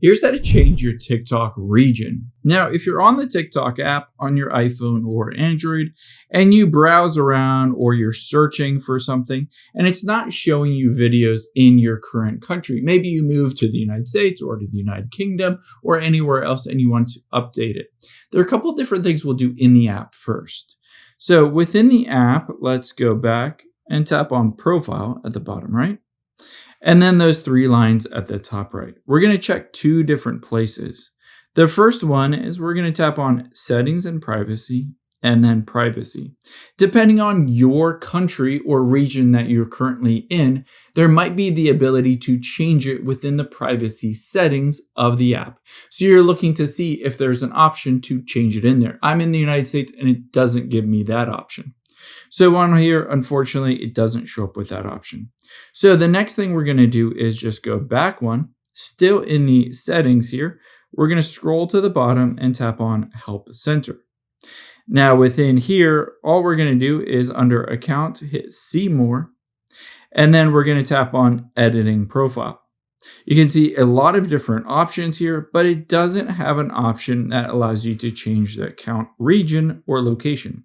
Here's how to change your TikTok region. Now, if you're on the TikTok app on your iPhone or Android and you browse around or you're searching for something and it's not showing you videos in your current country, maybe you moved to the United States or to the United Kingdom or anywhere else and you want to update it. There are a couple of different things we'll do in the app first. So within the app, let's go back and tap on Profile at the bottom right. And then those three lines at the top right. We're going to check two different places. The first one is we're going to tap on Settings and Privacy, and then Privacy. Depending on your country or region that you're currently in, there might be the ability to change it within the privacy settings of the app. So you're looking to see if there's an option to change it in there. I'm in the United States and it doesn't give me that option. So on here, unfortunately, it doesn't show up with that option. So the next thing we're going to do is just go back one, still in the settings here. We're going to scroll to the bottom and tap on Help Center. Now within here, all we're going to do is under Account, hit See More, and then we're going to tap on Editing Profile. You can see a lot of different options here, but it doesn't have an option that allows you to change the account region or location.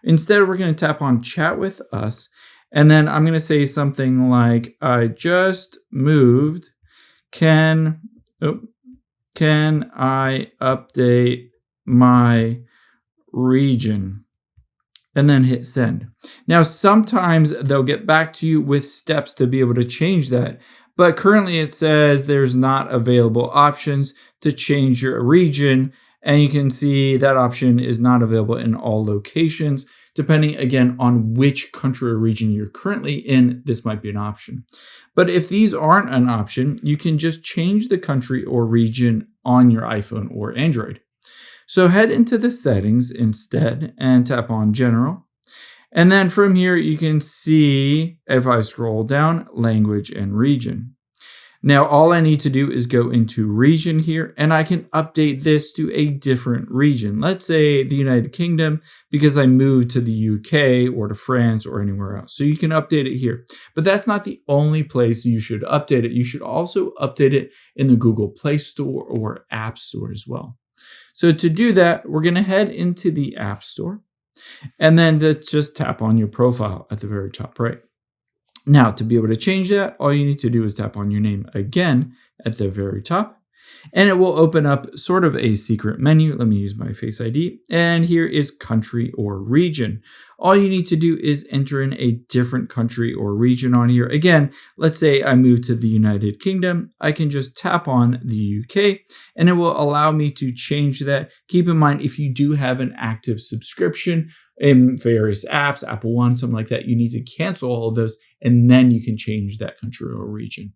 Instead, we're going to tap on Chat with Us, and then I'm going to say something like, I just moved. Can I update my region? And then hit send. Now, sometimes they'll get back to you with steps to be able to change that. But currently it says there's not available options to change your region. And you can see that option is not available in all locations. Depending, again, on which country or region you're currently in, this might be an option. But if these aren't an option, you can just change the country or region on your iPhone or Android. So head into the settings instead and tap on General. And then from here, you can see, if I scroll down, Language and Region. Now, all I need to do is go into Region here, and I can update this to a different region. Let's say the United Kingdom, because I moved to the UK or to France or anywhere else. So you can update it here. But that's not the only place you should update it. You should also update it in the Google Play Store or App Store as well. So to do that, we're going to head into the App Store. And then let's just tap on your profile at the very top right. Now, to be able to change that, all you need to do is tap on your name again at the very top. And it will open up sort of a secret menu. Let me use my Face ID. And here is country or region. All you need to do is enter in a different country or region on here. Again, let's say I move to the United Kingdom. I can just tap on the UK and it will allow me to change that. Keep in mind, if you do have an active subscription in various apps, Apple One, something like that, you need to cancel all of those and then you can change that country or region.